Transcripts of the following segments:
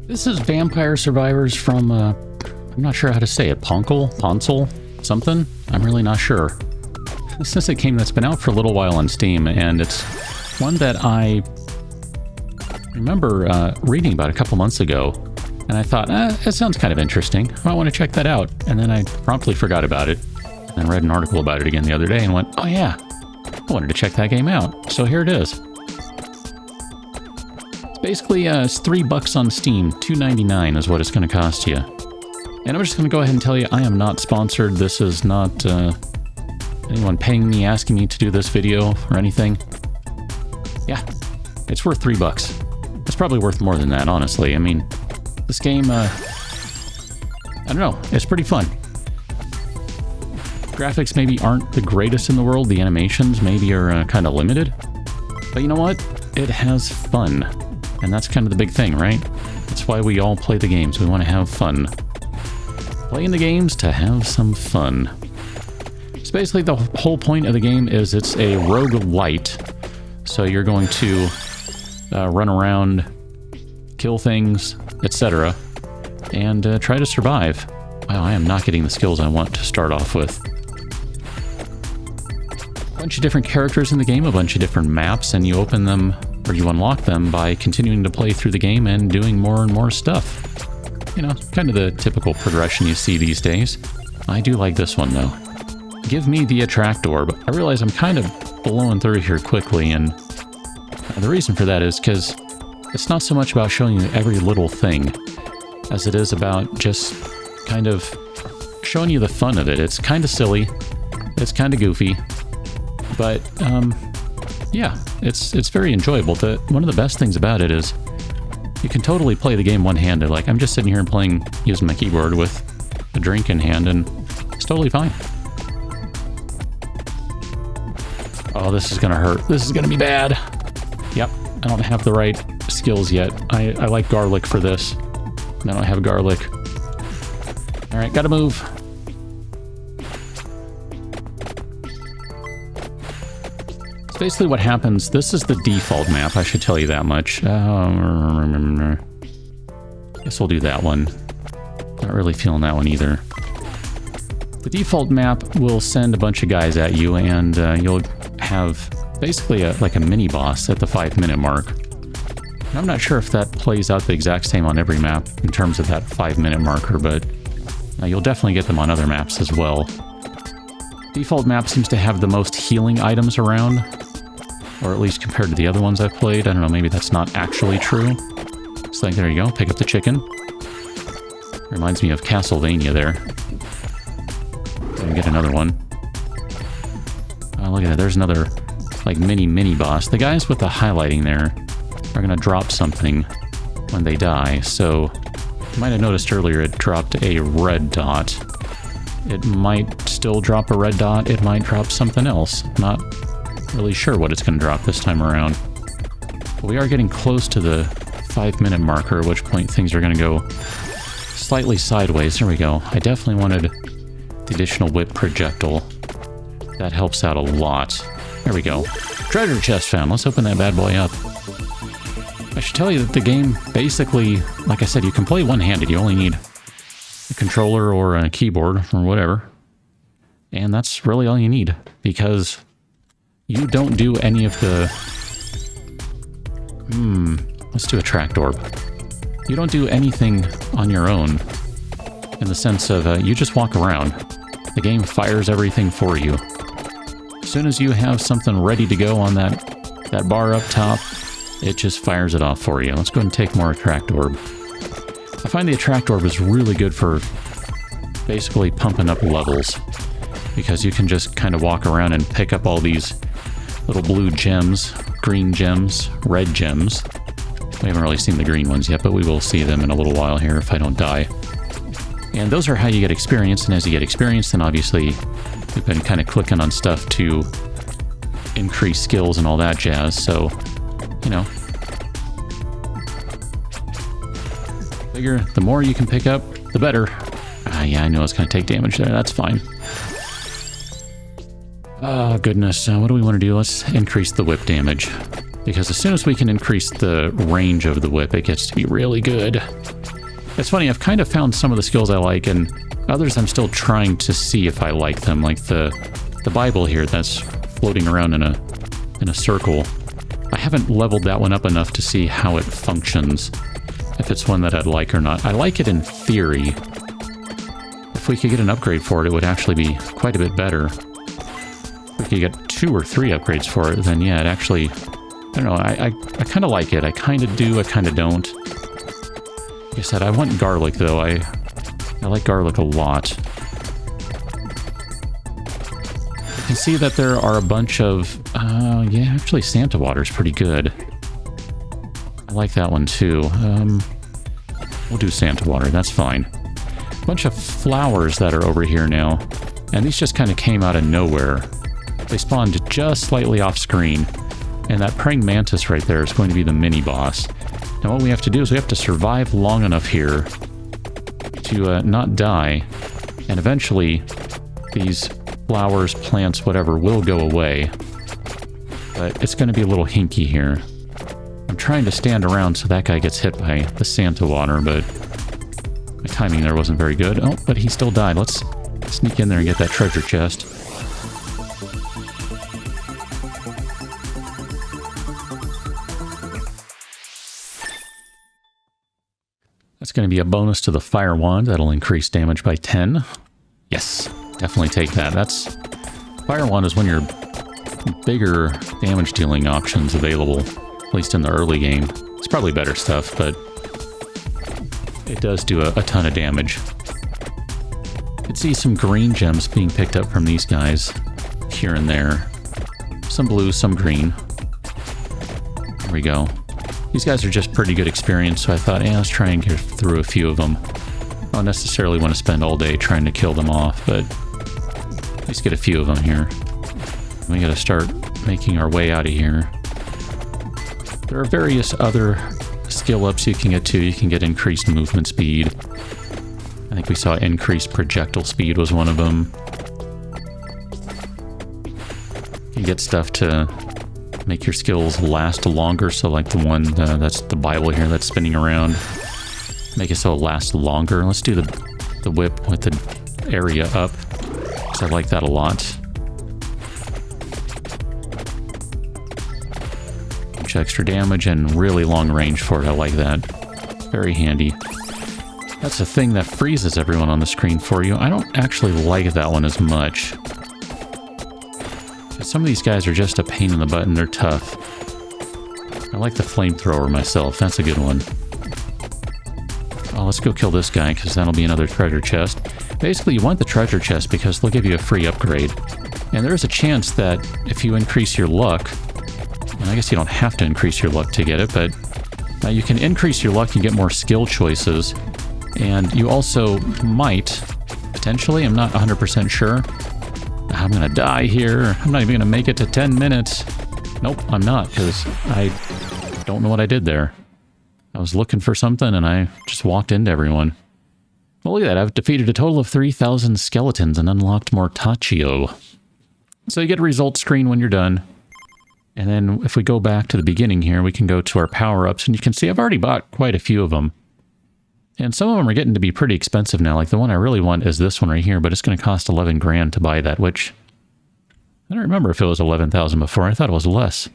This is Vampire Survivors from, I'm not sure how to say it, Ponsel, something? I'm really not sure. This is a game that's been out for a little while on Steam, and it's one that I remember reading about a couple months ago, and I thought, that sounds kind of interesting. I want to check that out. And then I promptly forgot about it, and read an article about it again the other day, and went, oh yeah, I wanted to check that game out. So here it is. Basically, it's $3 on Steam. $2.99 is what it's going to cost you. And I'm just going to go ahead and tell you, I am not sponsored. This is not anyone paying me, asking me to do this video or anything. Yeah, it's worth $3. It's probably worth more than that, honestly. I mean, this game, I don't know, it's pretty fun. Graphics maybe aren't the greatest in the world. The animations maybe are kind of limited. But you know what? It has fun. And that's kind of the big thing, right? That's why we all play the games. We want to have fun. Playing the games to have some fun. So basically the whole point of the game is it's a rogue-lite. So you're going to run around, kill things, etc. and try to survive. Wow, I am not getting the skills I want to start off with. A bunch of different characters in the game, a bunch of different maps, and you open them, or you unlock them by continuing to play through the game and doing more and more stuff. You know, kind of the typical progression you see these days. I do like this one, though. Give me the attract orb. I realize I'm kind of blowing through here quickly, and the reason for that is because it's not so much about showing you every little thing as it is about just kind of showing you the fun of it. It's kind of silly. It's kind of goofy. But, yeah, it's very enjoyable. One of the best things about it is you can totally play the game one-handed. Like, I'm just sitting here and playing using my keyboard with a drink in hand, and it's totally fine. Oh, this is gonna hurt. This is gonna be bad. Yep, I don't have the right skills yet. I like garlic for this. I don't have garlic. Alright, gotta move. Basically what happens, this is the default map, I should tell you that much. Guess we'll do that one. Not really feeling that one either. The default map will send a bunch of guys at you, and you'll have basically like a mini-boss at the 5-minute mark. And I'm not sure if that plays out the exact same on every map in terms of that 5-minute marker, but you'll definitely get them on other maps as well. Default map seems to have the most healing items around. Or at least compared to the other ones I've played. I don't know, maybe that's not actually true. It's like, there you go, pick up the chicken. Reminds me of Castlevania there. And get another one. Oh, look at that, there's another, like, mini boss. The guys with the highlighting there are gonna drop something when they die, so you might have noticed earlier it dropped a red dot. It might still drop a red dot, it might drop something else. Not really sure what it's going to drop this time around. But we are getting close to the 5-minute marker, at which point things are going to go slightly sideways. There we go. I definitely wanted the additional whip projectile. That helps out a lot. There we go. Treasure chest found. Let's open that bad boy up. I should tell you that the game basically, like I said, you can play one-handed. You only need a controller or a keyboard or whatever. And that's really all you need, because you don't do any of the... let's do a attract orb. You don't do anything on your own, in the sense of you just walk around. The game fires everything for you. As soon as you have something ready to go on that bar up top, it just fires it off for you. Let's go ahead and take more attract orb. I find the attract orb is really good for basically pumping up levels, because you can just kind of walk around and pick up all these little blue gems, green gems, red gems. We haven't really seen the green ones yet, but we will see them in a little while here if I don't die. And those are how you get experience, and as you get experience, then obviously we've been kind of clicking on stuff to increase skills and all that jazz, so, you know. Figure the more you can pick up, the better. Yeah, I know it's going to take damage there, that's fine. Oh, goodness. What do we want to do? Let's increase the whip damage. Because as soon as we can increase the range of the whip, it gets to be really good. It's funny, I've kind of found some of the skills I like, and others I'm still trying to see if I like them. Like the Bible here that's floating around in a circle. I haven't leveled that one up enough to see how it functions. If it's one that I'd like or not. I like it in theory. If we could get an upgrade for it, it would actually be quite a bit better. If we could get 2 or 3 upgrades for it, then yeah, it actually... I don't know, I kind of like it. I kind of do, I kind of don't. Like I said, I want garlic, though. I like garlic a lot. You can see that there are a bunch of... yeah, actually Santa water's pretty good. I like that one, too. We'll do Santa water, that's fine. A bunch of flowers that are over here now. And these just kind of came out of nowhere. They spawned just slightly off screen. And that praying mantis right there is going to be the mini-boss. Now what we have to do is we have to survive long enough here to not die. And eventually, these flowers, plants, whatever, will go away. But it's going to be a little hinky here. I'm trying to stand around so that guy gets hit by the Santa water, but my timing there wasn't very good. Oh, but he still died. Let's sneak in there and get that treasure chest. That's going to be a bonus to the fire wand. That'll increase damage by 10. Yes, definitely take that. That's fire wand is one of your bigger damage dealing options available, at least in the early game. It's probably better stuff, but it does do a ton of damage. You can see some green gems being picked up from these guys here and there. Some blue, some green. There we go. These guys are just pretty good experience, so I thought, yeah, let's try and get through a few of them. I don't necessarily want to spend all day trying to kill them off, but at least get a few of them here. We gotta start making our way out of here. There are various other skill ups you can get to. You can get increased movement speed. I think we saw increased projectile speed was one of them. You get stuff to make your skills last longer, so like the one, that's the Bible here that's spinning around. Make it so it lasts longer. Let's do the whip with the area up, because I like that a lot. Much extra damage and really long range for it. I like that. Very handy. That's a thing that freezes everyone on the screen for you. I don't actually like that one as much. Some of these guys are just a pain in the butt and they're tough. I like the flamethrower myself. That's a good one. Oh, let's go kill this guy because that'll be another treasure chest. Basically, you want the treasure chest because they'll give you a free upgrade. And there is a chance that if you increase your luck, and I guess you don't have to increase your luck to get it, but you can increase your luck and get more skill choices. And you also might, potentially, I'm not 100% sure, I'm gonna die here. I'm not even gonna make it to 10 minutes. Nope, I'm not, because I don't know what I did there. I was looking for something and I just walked into everyone. Well, look at that. I've defeated a total of 3,000 skeletons and unlocked more Tachio. So you get a results screen when you're done. And then if we go back to the beginning here, we can go to our power-ups, and you can see I've already bought quite a few of them. And some of them are getting to be pretty expensive now. Like the one I really want is this one right here, but it's going to cost 11 grand to buy that, which I don't remember if it was 11,000 before. I thought it was less.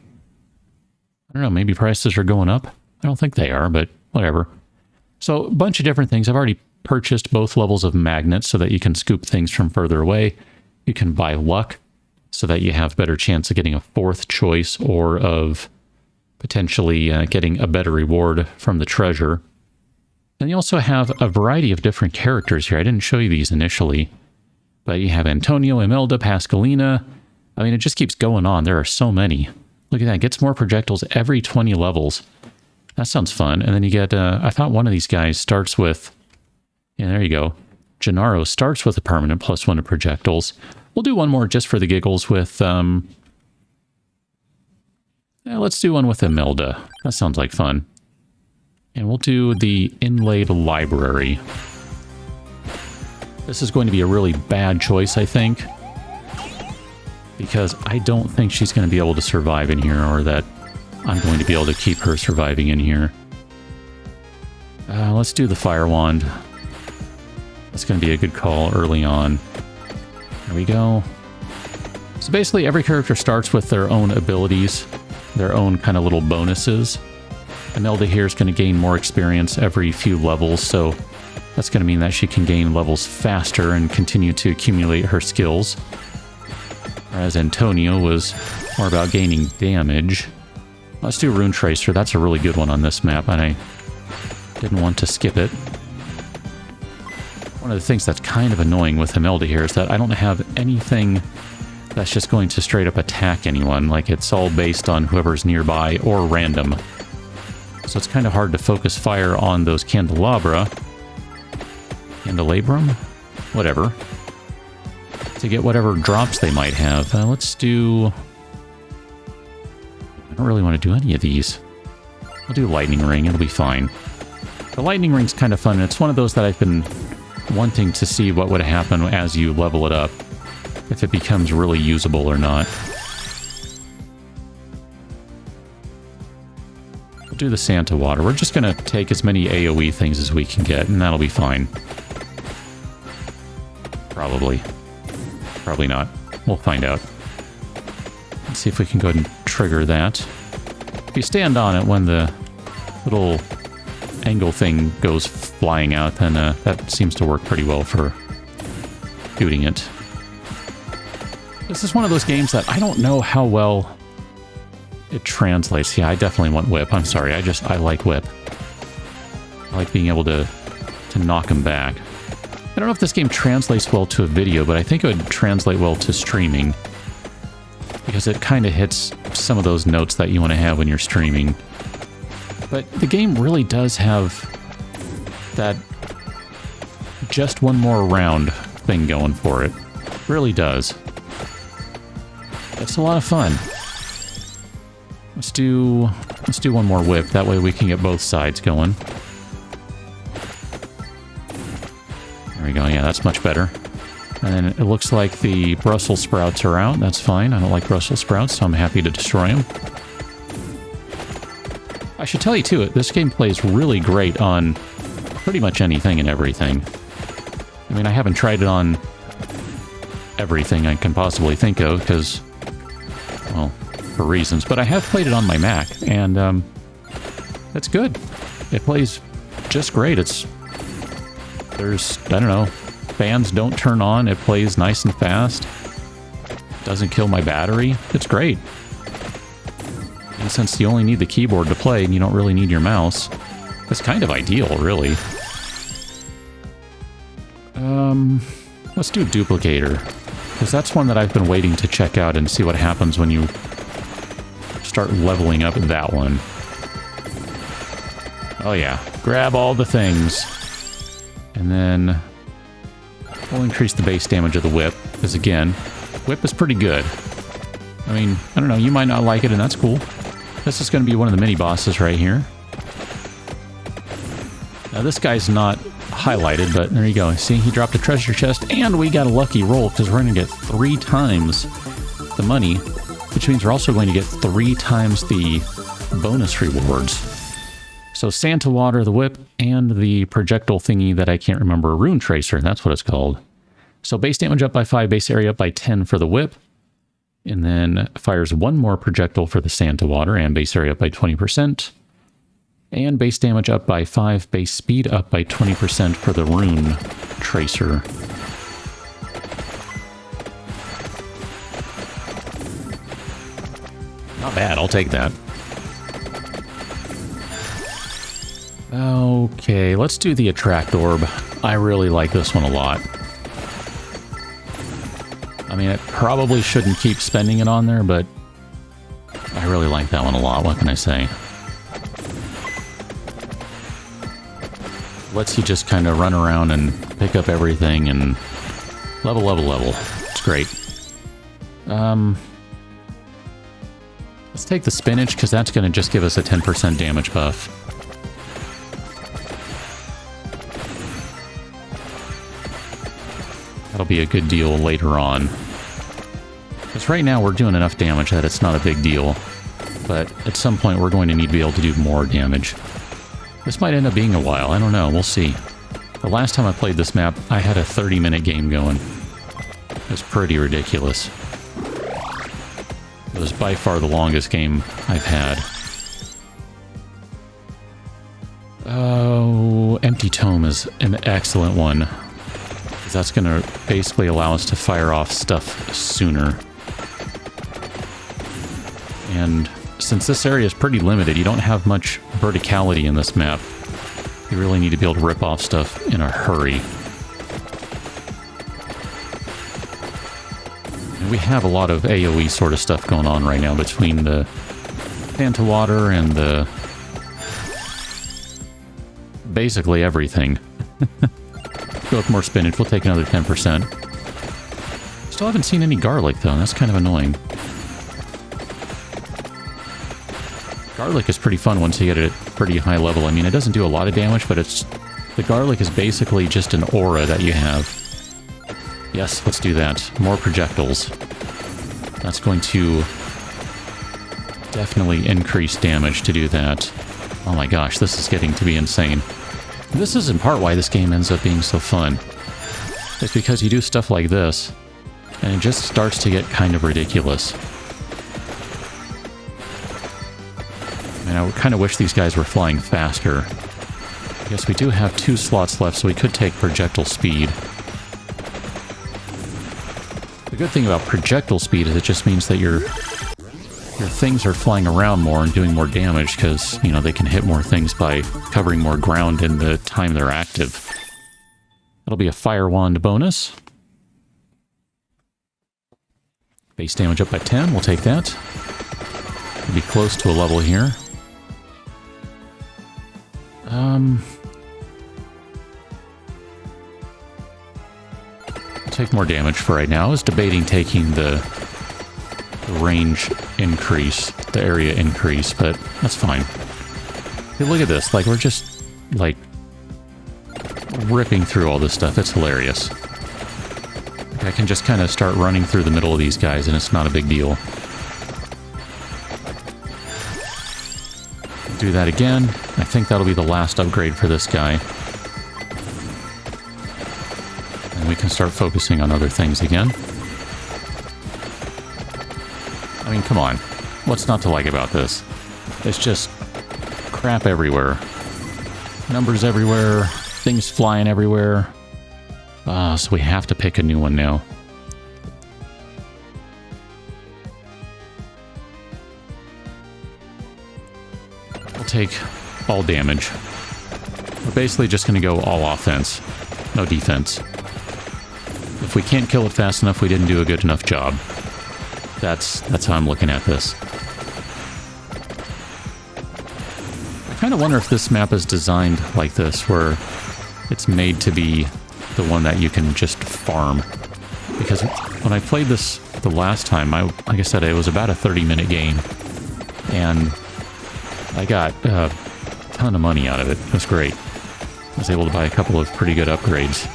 I don't know, maybe prices are going up. I don't think they are, but whatever. So a bunch of different things. I've already purchased both levels of magnets so that you can scoop things from further away. You can buy luck so that you have better chance of getting a fourth choice or of potentially getting a better reward from the treasure. And you also have a variety of different characters here. I didn't show you these initially, but you have Antonio, Imelda, Pascalina. I mean, it just keeps going on. There are so many. Look at that. It gets more projectiles every 20 levels. That sounds fun. And then you get, I thought one of these guys starts with, yeah, there you go. Gennaro starts with a permanent +1 to projectiles. We'll do one more just for the giggles with, yeah, let's do one with Imelda. That sounds like fun. And we'll do the inlaid library. This is going to be a really bad choice, I think, because I don't think she's going to be able to survive in here, or that I'm going to be able to keep her surviving in here. Let's do the fire wand. That's going to be a good call early on. There we go. So basically every character starts with their own abilities, their own kind of little bonuses. Imelda here is going to gain more experience every few levels, so that's going to mean that she can gain levels faster and continue to accumulate her skills. Whereas Antonio was more about gaining damage. Let's do Rune Tracer. That's a really good one on this map, and I didn't want to skip it. One of the things that's kind of annoying with Imelda here is that I don't have anything that's just going to straight up attack anyone. Like, it's all based on whoever's nearby or random. So it's kind of hard to focus fire on those candelabra. Candelabrum? Whatever. To get whatever drops they might have. Let's do... I don't really want to do any of these. I'll do Lightning Ring, it'll be fine. The Lightning Ring's kind of fun, and it's one of those that I've been wanting to see what would happen as you level it up. If it becomes really usable or not. We'll do the Santa Water. We're just going to take as many AoE things as we can get, and that'll be fine. Probably. Probably not. We'll find out. Let's see if we can go ahead and trigger that. If you stand on it when the little angle thing goes flying out, then that seems to work pretty well for shooting it. This is one of those games that I don't know how well it translates. Yeah, I definitely want whip. I'm sorry, I like whip. I like being able to knock him back. I don't know if this game translates well to a video, but I think it would translate well to streaming. Because it kind of hits some of those notes that you want to have when you're streaming. But the game really does have that just one more round thing going for it. It really does. It's a lot of fun. Let's do one more whip. That way we can get both sides going. There we go. Yeah, that's much better. And then it looks like the Brussels sprouts are out. That's fine. I don't like Brussels sprouts, so I'm happy to destroy them. I should tell you, too, this game plays really great on pretty much anything and everything. I mean, I haven't tried it on everything I can possibly think of, because, well, for reasons. But I have played it on my Mac, and it's good. It plays just great. There's, I don't know, fans don't turn on. It plays nice and fast. Doesn't kill my battery. It's great. And since you only need the keyboard to play and you don't really need your mouse, it's kind of ideal, really. Let's do Duplicator, because that's one that I've been waiting to check out and see what happens when you start leveling up that one. Oh yeah, grab all the things. And then we'll increase the base damage of the whip, because again, whip is pretty good. I mean, I don't know, you might not like it, and that's cool. This is going to be one of the mini-bosses right here. Now, this guy's not highlighted, but there you go. See, he dropped a treasure chest, and we got a lucky roll, because we're going to get 3 times the money, which means we're also going to get 3 times the bonus rewards. So Santa Water, the whip, and the projectile thingy that I can't remember, Rune Tracer, that's what it's called. So base damage up by 5, base area up by 10 for the whip, and then fires 1 more projectile for the Santa Water, and base area up by 20%. And base damage up by 5, base speed up by 20% for the Rune Tracer. Not bad, I'll take that. Okay, let's do the Attract Orb. I really like this one a lot. I mean, I probably shouldn't keep spending it on there, but I really like that one a lot, what can I say? Lets you just kind of run around and pick up everything and level. It's great. Let's take the spinach, because that's going to just give us a 10% damage buff. That'll be a good deal later on. Because right now we're doing enough damage that it's not a big deal. But at some point, we're going to need to be able to do more damage. This might end up being a while. I don't know. We'll see. The last time I played this map, I had a 30-minute game going. It was pretty ridiculous. It was by far the longest game I've had. Oh, Empty Tome is an excellent one. That's going to basically allow us to fire off stuff sooner. And since this area is pretty limited, you don't have much verticality in this map. You really need to be able to rip off stuff in a hurry. And we have a lot of AoE sort of stuff going on right now between the Panta Water and the... basically everything. Go with more spinach, we'll take another 10%. Still haven't seen any garlic though, that's kind of annoying. Garlic is pretty fun once you get it at pretty high level. I mean, it doesn't do a lot of damage, but it's... the garlic is basically just an aura that you have. Yes, let's do that. More projectiles. That's going to definitely increase damage to do that. Oh my gosh, this is getting to be insane. This is in part why this game ends up being so fun. It's because you do stuff like this, and it just starts to get kind of ridiculous. And I kind of wish these guys were flying faster. I guess we do have 2 slots left, so we could take projectile speed. The good thing about projectile speed is it just means that your things are flying around more and doing more damage because, you know, they can hit more things by covering more ground in the time they're active. That'll be a Fire Wand bonus. Base damage up by 10, we'll take that. We'll be close to a level here. Take more damage for right now. I was debating taking the range increase, the area increase, but that's fine. Hey, look at this. Like, we're just, like, ripping through all this stuff. It's hilarious. I can just kind of start running through the middle of these guys, and it's not a big deal. Do that again. I think that'll be the last upgrade for this guy. And we can start focusing on other things again. I mean, come on. What's not to like about this? It's just crap everywhere. Numbers everywhere. Things flying everywhere. So we have to pick a new one now. We'll take all damage. We're basically just going to go all offense. No defense. If we can't kill it fast enough, we didn't do a good enough job. That's how I'm looking at this. I kind of wonder if this map is designed like this, where it's made to be the one that you can just farm. Because when I played this the last time, like I said, it was about a 30-minute game. And I got a ton of money out of it. It was great. I was able to buy a couple of pretty good upgrades.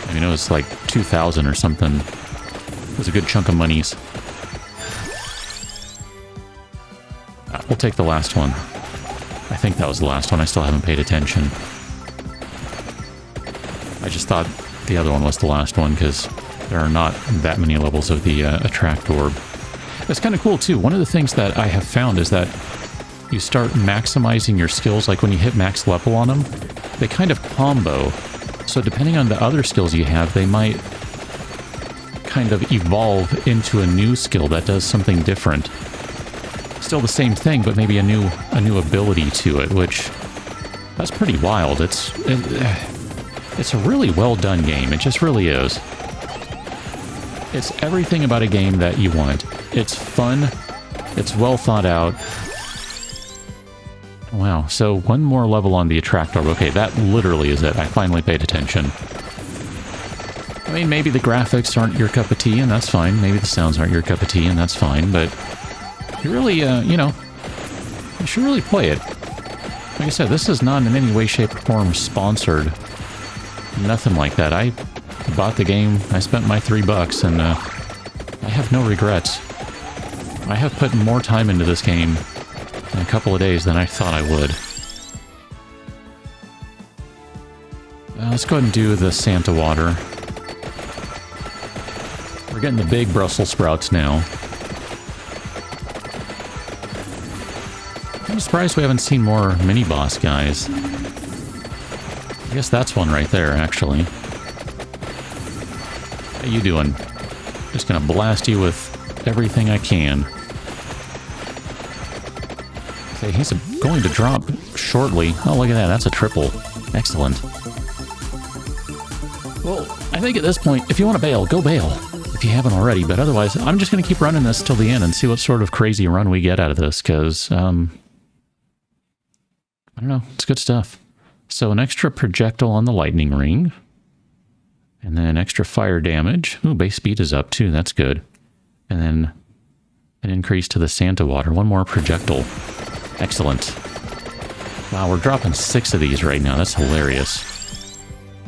I mean, it was like 2,000 or something. It was a good chunk of monies. We'll take the last one. I think that was the last one. I still haven't paid attention. I just thought the other one was the last one because there are not that many levels of the attract orb. It's kind of cool too. One of the things that I have found is that you start maximizing your skills. Like when you hit max level on them, they kind of combo. So depending on the other skills you have, they might kind of evolve into a new skill that does something different. Still the same thing, but maybe a new ability to it, which that's pretty wild. It's a really well done game. It just really is. It's everything about a game that you want. It's fun. It's well thought out. Wow, so one more level on the attract orb. Okay, that literally is it. I finally paid attention. I mean, maybe the graphics aren't your cup of tea, and that's fine. Maybe the sounds aren't your cup of tea, and that's fine, but you really, you know, you should really play it. Like I said, this is not in any way, shape, or form sponsored. Nothing like that. I bought the game, I spent my $3, and I have no regrets. I have put more time into this game in a couple of days than I thought I would. Let's go ahead and do the Santa water. We're getting the big Brussels sprouts now. I'm surprised we haven't seen more mini-boss guys. I guess that's one right there, actually. How you doing? Just gonna blast you with everything I can. Okay, he's going to drop shortly. Oh, look at that. That's a triple. Excellent. Well, I think at this point, if you want to bail, go bail. If you haven't already. But otherwise, I'm just going to keep running this till the end and see what sort of crazy run we get out of this. Because, I don't know. It's good stuff. So an extra projectile on the lightning ring. And then extra fire damage. Ooh, base speed is up too. That's good. And then an increase to the Santa water. One more projectile. Excellent. Wow, we're dropping 6 of these right now. That's hilarious.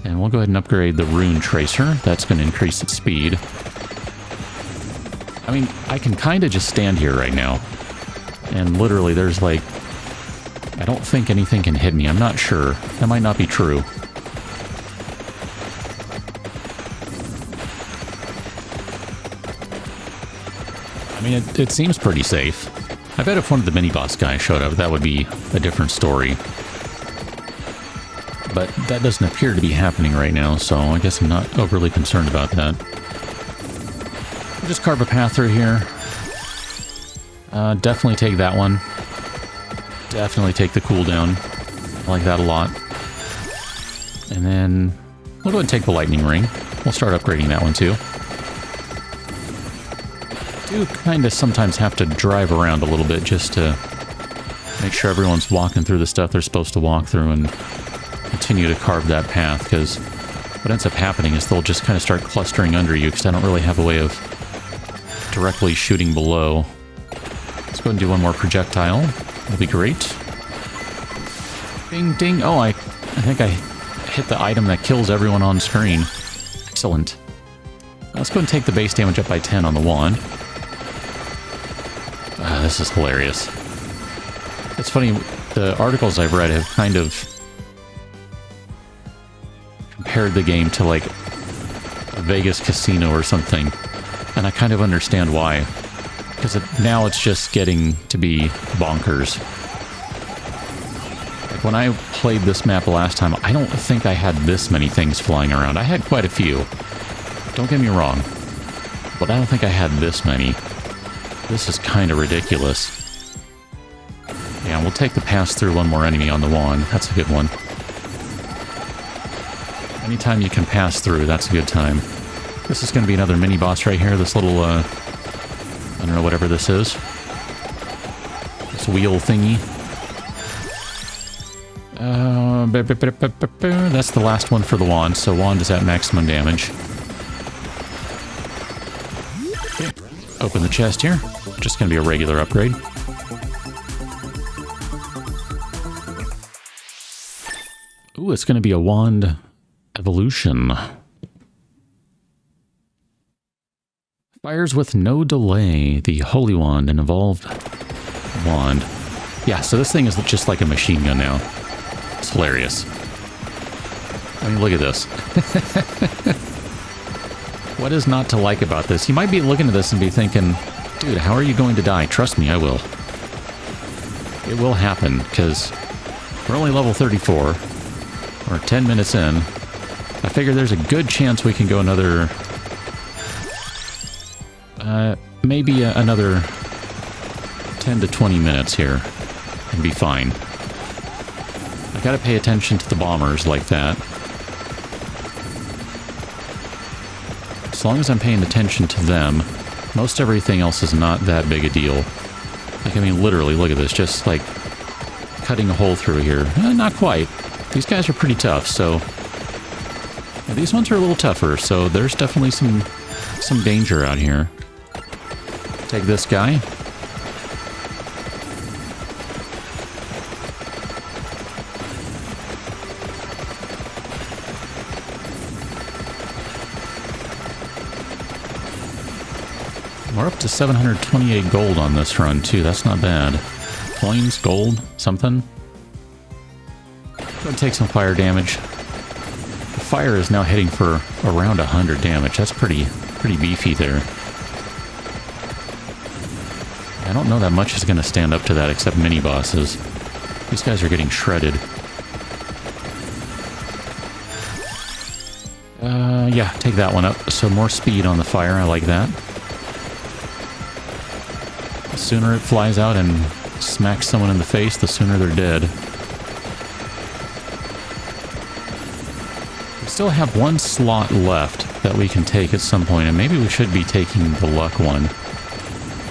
And we'll go ahead and upgrade the rune tracer. That's going to increase its speed. I mean, I can kind of just stand here right now. And literally there's like... I don't think anything can hit me. I'm not sure. That might not be true. I mean, it seems pretty safe. I bet if one of the mini-boss guys showed up, that would be a different story. But that doesn't appear to be happening right now, so I guess I'm not overly concerned about that. We'll just carve a path through here. Definitely take that one. Definitely take the cooldown. I like that a lot. And then we'll go ahead and take the lightning ring. We'll start upgrading that one too. Do kind of sometimes have to drive around a little bit just to make sure everyone's walking through the stuff they're supposed to walk through and continue to carve that path, because what ends up happening is they'll just kind of start clustering under you because I don't really have a way of directly shooting below. Let's go ahead and do one more projectile. That'll be great. Ding, ding. Oh, I think I hit the item that kills everyone on screen. Excellent. Let's go ahead and take the base damage up by 10 on the wand. This is hilarious. It's funny, the articles I've read have kind of compared the game to like a Vegas casino or something, and I kind of understand why, because now it's just getting to be bonkers. Like when I played this map last time, I don't think I had this many things flying around. I had quite a few, don't get me wrong, but I don't think I had this many. This is kind of ridiculous. Yeah, we'll take the pass through one more enemy on the wand. That's a good one. Anytime you can pass through, that's a good time. This is going to be another mini-boss right here. This little, I don't know, whatever this is. This wheel thingy. That's the last one for the wand, so wand is at maximum damage. Okay, open the chest here. Just going to be a regular upgrade. Ooh, it's going to be a wand evolution. Fires with no delay. The holy wand, an evolved wand. Yeah, so this thing is just like a machine gun now. It's hilarious. I mean, look at this. What is not to like about this? You might be looking at this and be thinking, dude, how are you going to die? Trust me, I will. It will happen, because we're only level 34. We're 10 minutes in. I figure there's a good chance we can go another... maybe another 10 to 20 minutes here and be fine. I gotta pay attention to the bombers like that. As long as I'm paying attention to them, most everything else is not that big a deal. Like, I mean, literally, look at this. Just, like, cutting a hole through here. Not quite. These guys are pretty tough, so... Yeah, these ones are a little tougher, so there's definitely some danger out here. Take this guy. We're up to 728 gold on this run, too. That's not bad. Coins, gold, something. Gonna take some fire damage. The fire is now hitting for around 100 damage. That's pretty beefy there. I don't know that much is going to stand up to that except mini-bosses. These guys are getting shredded. Yeah, take that one up. So more speed on the fire, I like that. The sooner it flies out and smacks someone in the face, the sooner they're dead. We still have one slot left that we can take at some point, and maybe we should be taking the luck one.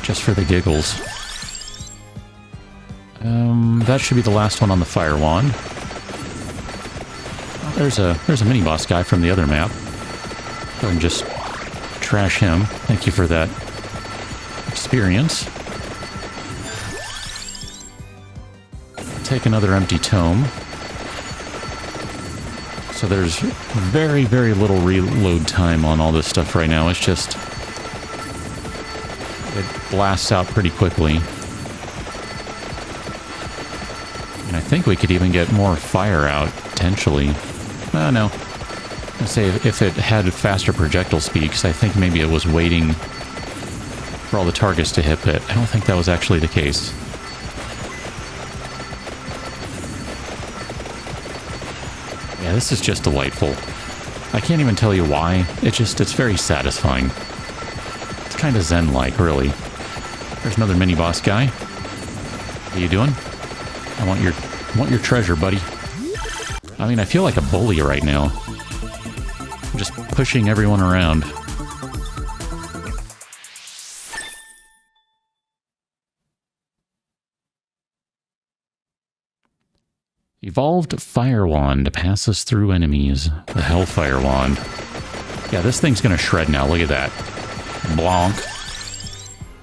Just for the giggles. That should be the last one on the fire wand. Oh, there's a mini-boss guy from the other map. Go ahead and just trash him. Thank you for that experience. Take another empty tome. So there's very, very little reload time on all this stuff right now. It's just... it blasts out pretty quickly. And I think we could even get more fire out, potentially. No. I'd say if it had faster projectile speed, because I think maybe it was waiting for all the targets to hit, but I don't think that was actually the case. Yeah, this is just delightful. I can't even tell you why. It's very satisfying. It's kind of zen-like, really. There's another mini-boss guy. What are you doing? I want your treasure, buddy. I mean, I feel like a bully right now. I'm just pushing everyone around. Evolved Fire Wand passes through enemies. The Hellfire Wand. Yeah, this thing's gonna shred now. Look at that. Blonk.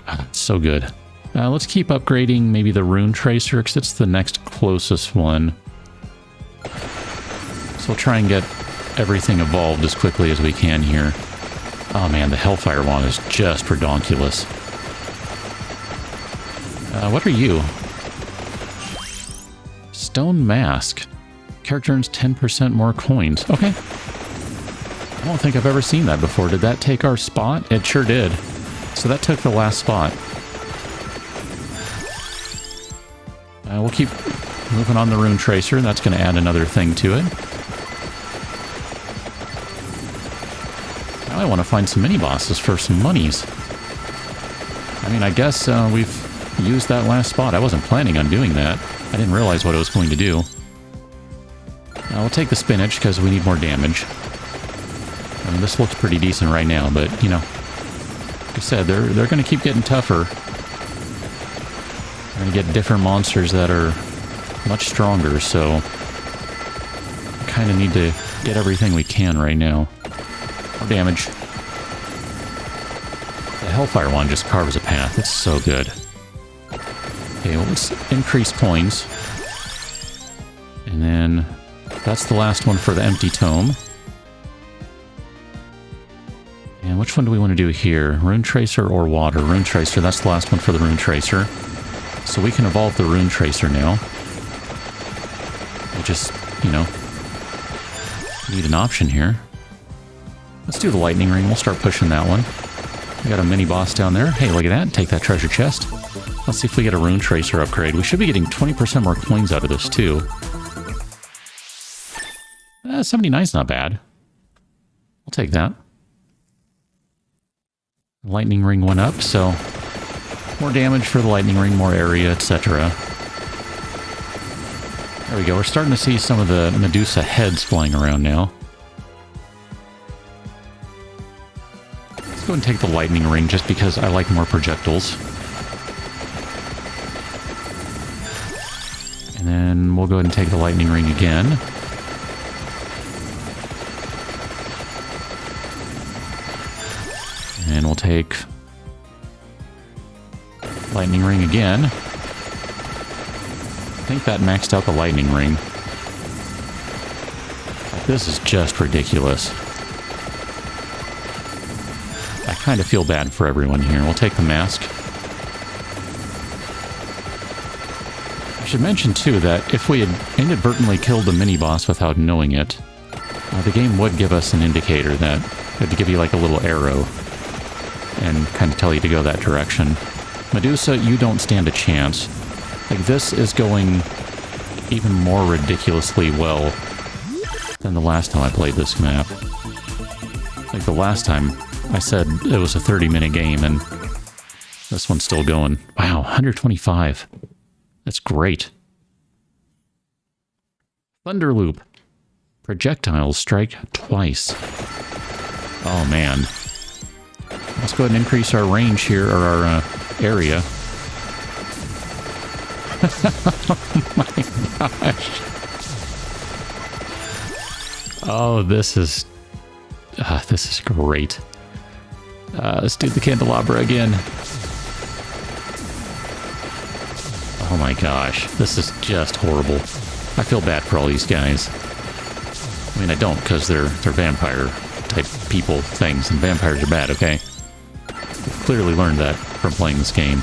Oh, so good. Let's keep upgrading maybe the Rune Tracer, because it's the next closest one. So we'll try and get everything evolved as quickly as we can here. Oh man, the Hellfire Wand is just redonkulous. What are you? Stone Mask. Character earns 10% more coins. Okay. I don't think I've ever seen that before. Did that take our spot? It sure did. So that took the last spot. We'll keep moving on the Rune Tracer. That's going to add another thing to it. Now I want to find some mini-bosses for some monies. I mean, I guess we've used that last spot. I wasn't planning on doing that. I didn't realize what it was going to do. We'll take the spinach because we need more damage. I mean, this looks pretty decent right now, but, you know, like I said, they're going to keep getting tougher. We're going to get different monsters that are much stronger, so we kind of need to get everything we can right now. More damage. The Hellfire one just carves a path. It's so good. Okay, well, let's increase coins. And then that's the last one for the empty tome. And which one do we want to do here? Rune Tracer or water? Rune Tracer, that's the last one for the Rune Tracer. So we can evolve the Rune Tracer now. We just, you know, need an option here. Let's do the lightning ring. We'll start pushing that one. We got a mini boss down there. Hey, look at that. Take that treasure chest. Let's see if we get a Rune Tracer upgrade. We should be getting 20% more coins out of this, too. 79's not bad. I'll take that. Lightning ring went up, so more damage for the lightning ring, more area, etc. There we go. We're starting to see some of the Medusa heads flying around now. Let's go and take the lightning ring just because I like more projectiles. And then we'll go ahead and take the lightning ring again. And we'll take lightning ring again. I think that maxed out the lightning ring. This is just ridiculous. I kind of feel bad for everyone here. We'll take the mask. I should mention, too, that if we had inadvertently killed the mini-boss without knowing it, the game would give us an indicator that it would give you like a little arrow and kind of tell you to go that direction. Medusa, you don't stand a chance. Like, this is going even more ridiculously well than the last time I played this map. Like, the last time I said it was a 30-minute game, and this one's still going. Wow, 125. That's great. Thunder Loop. Projectiles strike twice. Oh, man. Let's go ahead and increase our range here, or our area. Oh my gosh. Oh, this is great. Let's do the candelabra again. Oh my gosh, this is just horrible. I feel bad for all these guys. I mean, I don't, because they're vampire type people things, and vampires are bad, okay? I've clearly learned that from playing this game.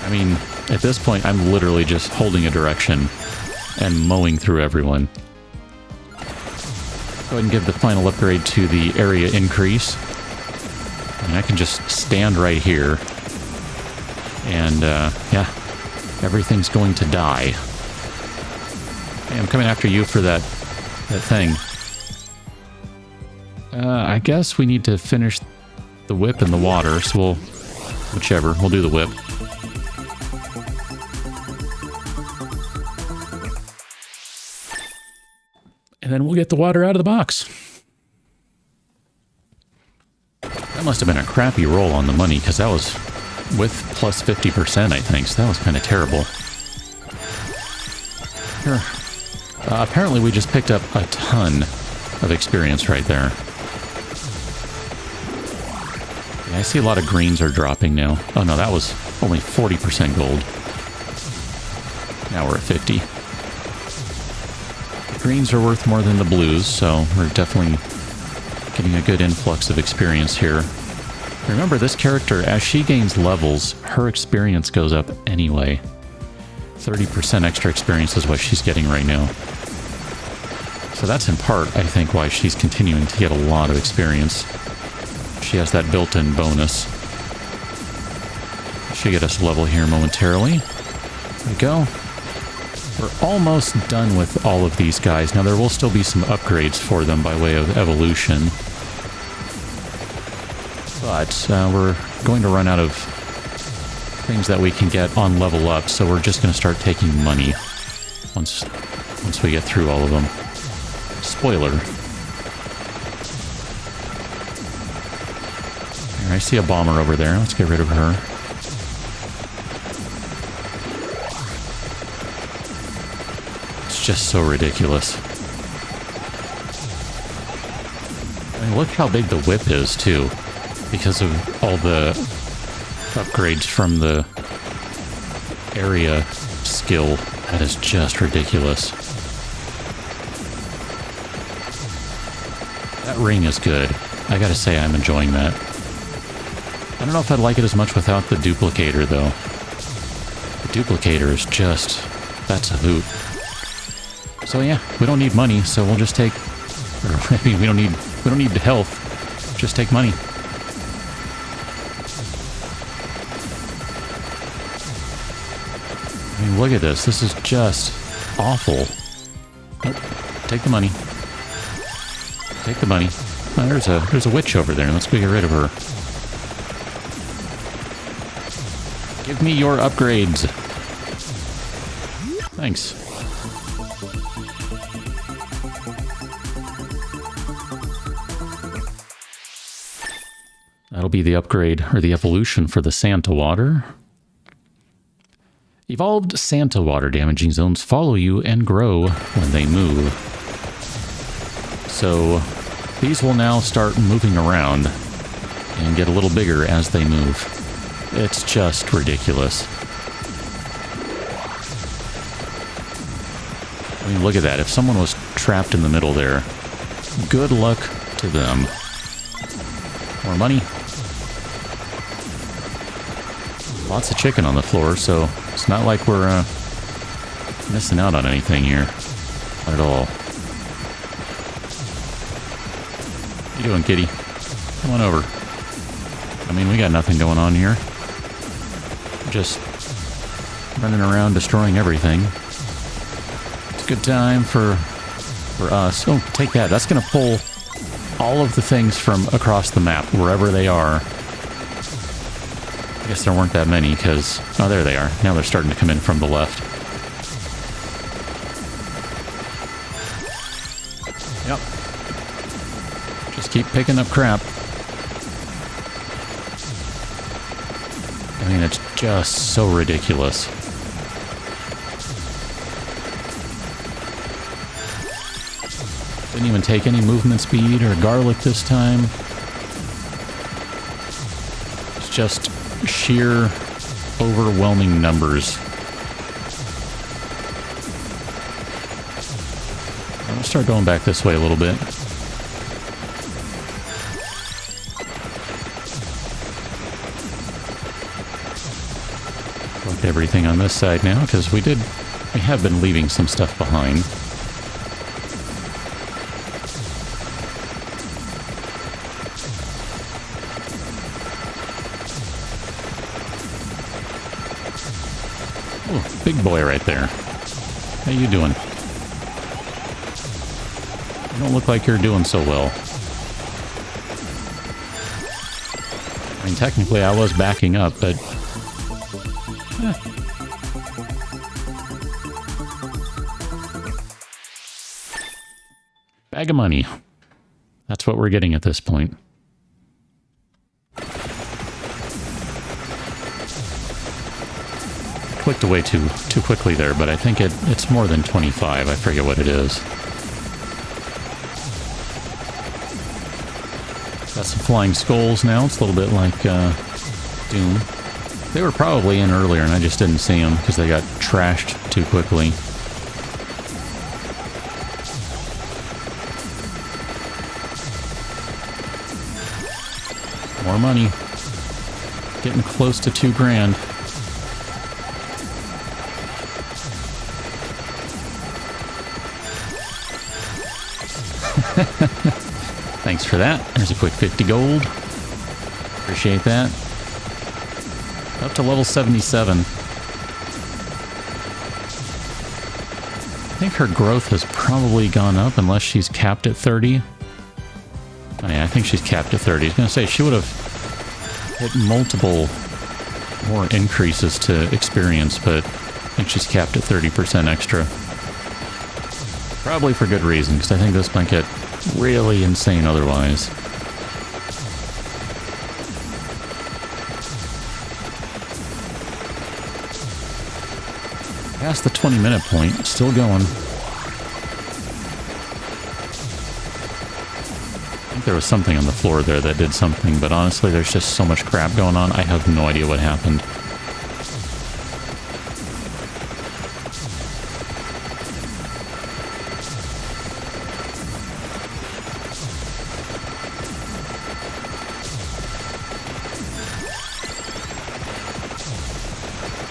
I mean, at this point, I'm literally just holding a direction and mowing through everyone. Go ahead and give the final upgrade to the area increase. And I can just stand right here. And, yeah, everything's going to die. Hey, I'm coming after you for that thing. I guess we need to finish the whip in the water, so we'll... whichever, we'll do the whip. And then we'll get the water out of the box. That must have been a crappy roll on the money, because that was with plus 50%, I think, so that was kind of terrible. Here. Apparently we just picked up a ton of experience right there. Yeah, I see a lot of greens are dropping now. Oh no, that was only 40% gold. Now we're at 50. Greens are worth more than the blues, so we're definitely getting a good influx of experience here. Remember, this character, as she gains levels, her experience goes up anyway. 30% extra experience is what she's getting right now. So that's in part, I think, why she's continuing to get a lot of experience. She has that built-in bonus. Should get us level here momentarily. There we go. We're almost done with all of these guys. Now, there will still be some upgrades for them by way of evolution. But we're going to run out of things that we can get on level up, so we're just going to start taking money once we get through all of them. Spoiler. Here, I see a bomber over there. Let's get rid of her. Just so ridiculous. I mean, look how big the whip is, too, because of all the upgrades from the area skill. That is just ridiculous. That ring is good. I gotta say, I'm enjoying that. I don't know if I'd like it as much without the duplicator, though. The duplicator is just... that's a hoot. So yeah, we don't need money, so we'll just take... I mean, we don't need the health. Just take money. I mean, look at this. This is just awful. Nope. Take the money. Take the money. Oh, there's a witch over there. Let's go get rid of her. Give me your upgrades. Thanks. That'll be the upgrade, or the evolution for the Santa Water. Evolved Santa Water damaging zones follow you and grow when they move. So these will now start moving around and get a little bigger as they move. It's just ridiculous. I mean, look at that. If someone was trapped in the middle there, good luck to them. More money. Lots of chicken on the floor, so it's not like we're missing out on anything here. Not at all. How you doing, kitty? Come on over. I mean, we got nothing going on here. Just running around destroying everything. It's a good time for us. Oh, take that. That's going to pull all of the things from across the map, wherever they are. I guess there weren't that many, because... Oh, there they are. Now they're starting to come in from the left. Yep. Just keep picking up crap. I mean, it's just so ridiculous. Didn't even take any movement speed or garlic this time. It's just sheer overwhelming numbers. I'm gonna start going back this way a little bit. Collect everything on this side now, because we have been leaving some stuff behind. Oh, big boy right there. How you doing? You don't look like you're doing so well. I mean, technically I was backing up, but... Bag of money. That's what we're getting at this point. Clicked away too quickly there, but I think it's more than 25. I forget what it is. Got some flying skulls now. It's a little bit like Doom. They were probably in earlier and I just didn't see them because they got trashed too quickly. More money. Getting close to $2 grand. Thanks for that. There's a quick 50 gold. Appreciate that. Up to level 77. I think her growth has probably gone up unless she's capped at 30. Oh yeah, I think she's capped at 30. I was going to say, she would have hit multiple more increases to experience, but I think she's capped at 30% extra. Probably for good reason, because I think this might get really insane otherwise. Past the 20-minute point, still going. I think there was something on the floor there that did something, but honestly, there's just so much crap going on, I have no idea what happened.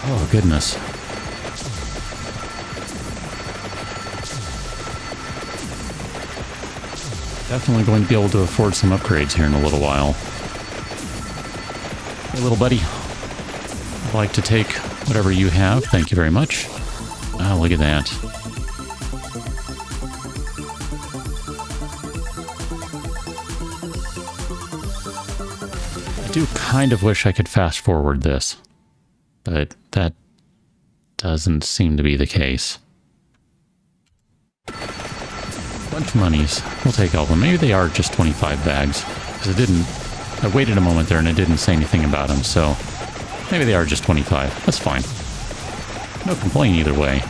Oh, goodness. Definitely going to be able to afford some upgrades here in a little while. Hey, little buddy. I'd like to take whatever you have. Thank you very much. Oh, look at that. I do kind of wish I could fast forward this, but that doesn't seem to be the case. Bunch of monies. We'll take all of them. Maybe they are just 25 bags. Because I waited a moment there and it didn't say anything about them, so maybe they are just 25. That's fine. No complaint either way.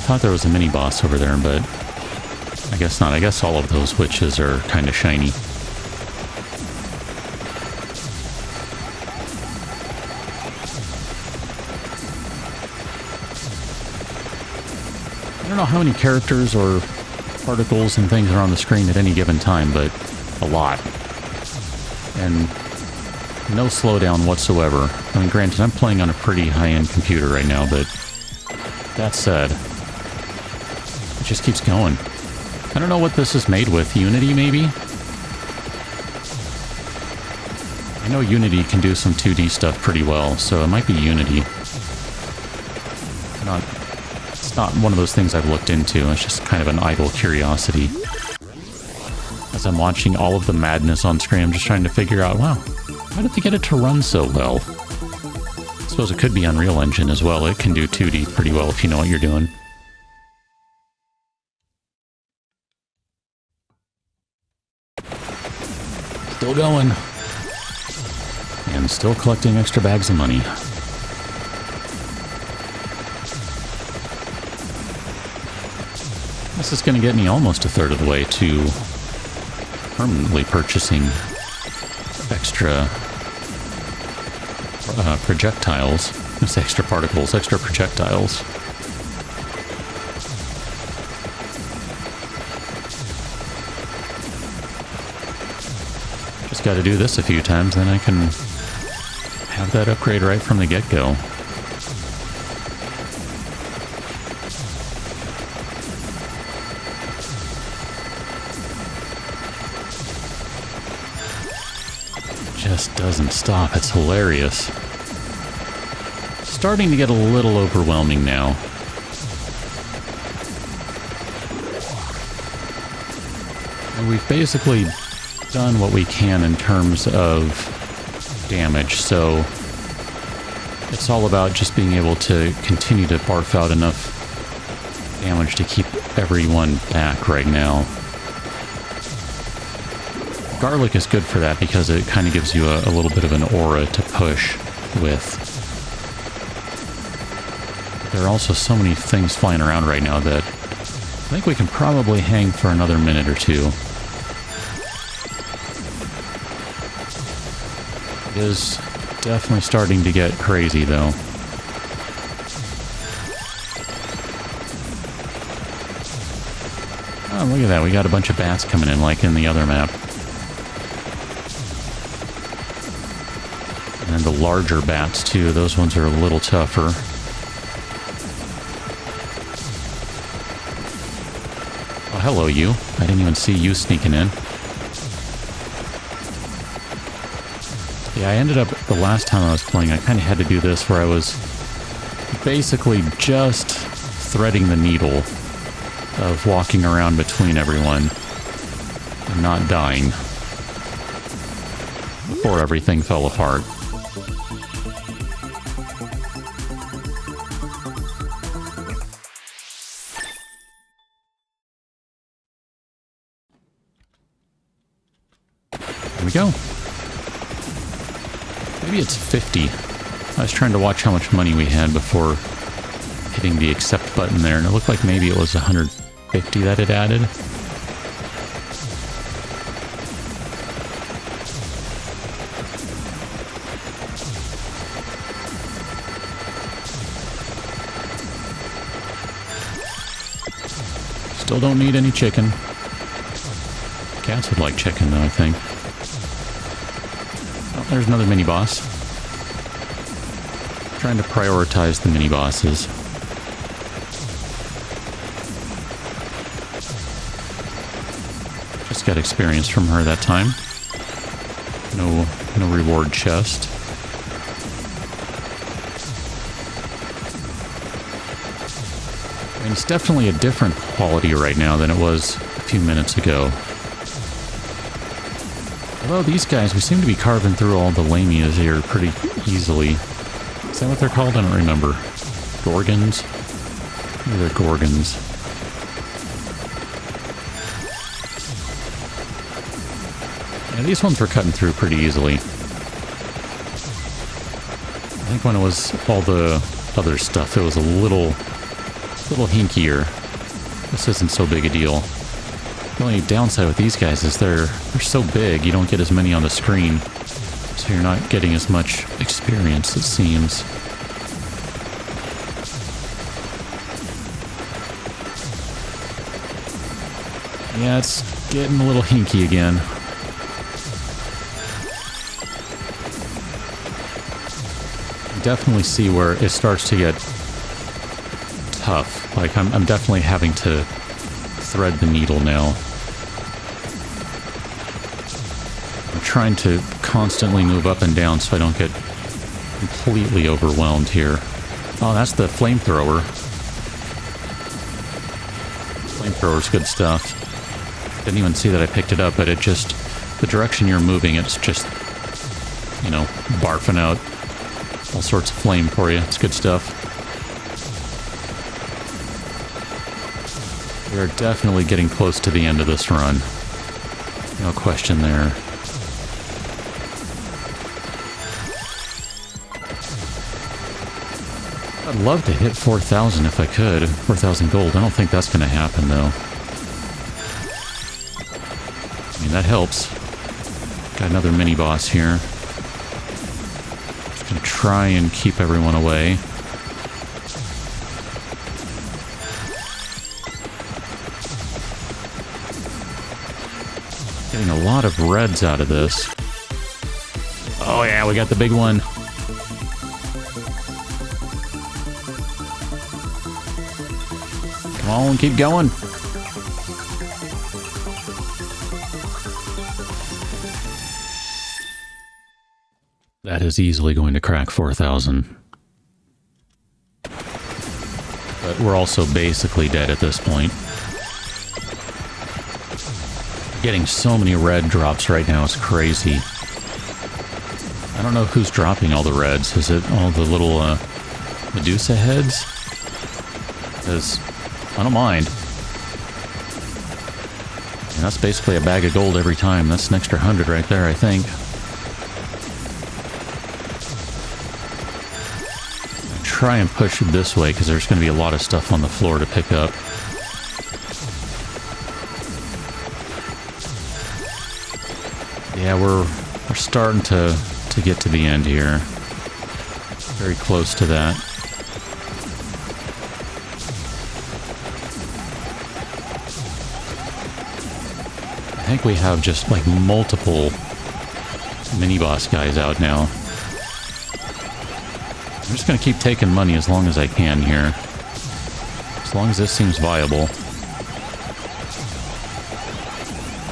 thought there was a mini boss over there, but I guess not. I guess all of those witches are kind of shiny. I don't know how many characters or particles and things are on the screen at any given time, but a lot. And no slowdown whatsoever. I mean, granted, I'm playing on a pretty high-end computer right now, but that said, it just keeps going. I don't know what this is made with. Unity, maybe? I know Unity can do some 2D stuff pretty well, so it might be Unity. It's not one of those things I've looked into. It's just kind of an idle curiosity. As I'm watching all of the madness on screen, I'm just trying to figure out, wow, how did they get it to run so well? I suppose it could be Unreal Engine as well. It can do 2D pretty well if you know what you're doing. Still going. And still collecting extra bags of money. This is going to get me almost a third of the way to permanently purchasing extra projectiles. It's extra particles, extra projectiles. Just got to do this a few times, then I can have that upgrade right from the get-go. Just doesn't stop. It's hilarious. Starting to get a little overwhelming now. And we've basically done what we can in terms of damage, so it's all about just being able to continue to barf out enough damage to keep everyone back right now. Garlic is good for that because it kind of gives you a little bit of an aura to push with. There are also so many things flying around right now that I think we can probably hang for another minute or two. It is definitely starting to get crazy, though. Oh, look at that. We got a bunch of bats coming in, like in the other map. And the larger bats, too. Those ones are a little tougher. Oh, hello, you. I didn't even see you sneaking in. Yeah, I ended up, the last time I was playing, I kind of had to do this where I was basically just threading the needle of walking around between everyone and not dying before everything fell apart. There we go. Maybe it's 50. I was trying to watch how much money we had before hitting the accept button there, and it looked like maybe it was 150 that it added. Still don't need any chicken. Cats would like chicken, though, I think. Oh, there's another mini-boss. Trying to prioritize the mini-bosses. Just got experience from her that time. No reward chest. I mean, it's definitely a different quality right now than it was a few minutes ago. Although these guys, we seem to be carving through all the lamias here pretty easily. Is that what they're called? I don't remember. Gorgons? Maybe they're Gorgons. Yeah, these ones were cutting through pretty easily. I think when it was all the other stuff, it was a little a little hinkier. This isn't so big a deal. The only downside with these guys is they're so big, you don't get as many on the screen. So you're not getting as much experience, it seems. Yeah, it's getting a little hinky again. You definitely see where it starts to get tough. Like, I'm definitely having to thread the needle now. I'm trying to constantly move up and down so I don't get completely overwhelmed here. Oh, that's the flamethrower. Flamethrower's good stuff. Didn't even see that I picked it up, but it just... the direction you're moving, it's just, you know, barfing out all sorts of flame for you. It's good stuff. We're definitely getting close to the end of this run. No question there. I'd love to hit 4,000 if I could. 4,000 gold. I don't think that's going to happen, though. I mean, that helps. Got another mini-boss here. Just going to try and keep everyone away. Getting a lot of reds out of this. Oh yeah, we got the big one. Come on, keep going. That is easily going to crack 4,000. But we're also basically dead at this point. Getting so many red drops right now is crazy. I don't know who's dropping all the reds. Is it all the little Medusa heads? Because I don't mind. And that's basically a bag of gold every time. That's an extra 100 right there, I think. Try and push this way because there's going to be a lot of stuff on the floor to pick up. Yeah, we're starting to get to the end here. Very close to that. I think we have just like multiple mini-boss guys out now. I'm just going to keep taking money as long as I can here. As long as this seems viable.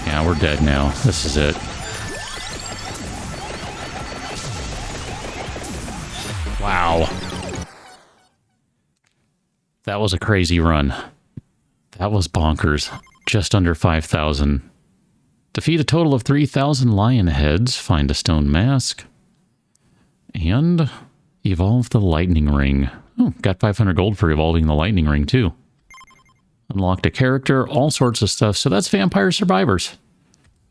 Yeah, we're dead now. This is it. Wow. That was a crazy run. That was bonkers. Just under 5,000. Defeat a total of 3,000 lion heads. Find a stone mask. And... evolve the lightning ring. Oh, got 500 gold for evolving the lightning ring, too. Unlocked a character, all sorts of stuff. So that's Vampire Survivors.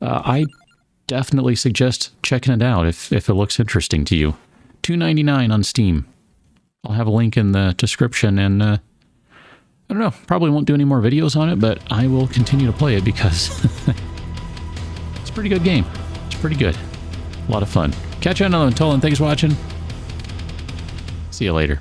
I definitely suggest checking it out if it looks interesting to you. $2.99 on Steam. I'll have a link in the description, and I don't know, probably won't do any more videos on it, but I will continue to play it because it's a pretty good game. It's pretty good. A lot of fun. Catch you on another one. Until then, thanks for watching. See you later.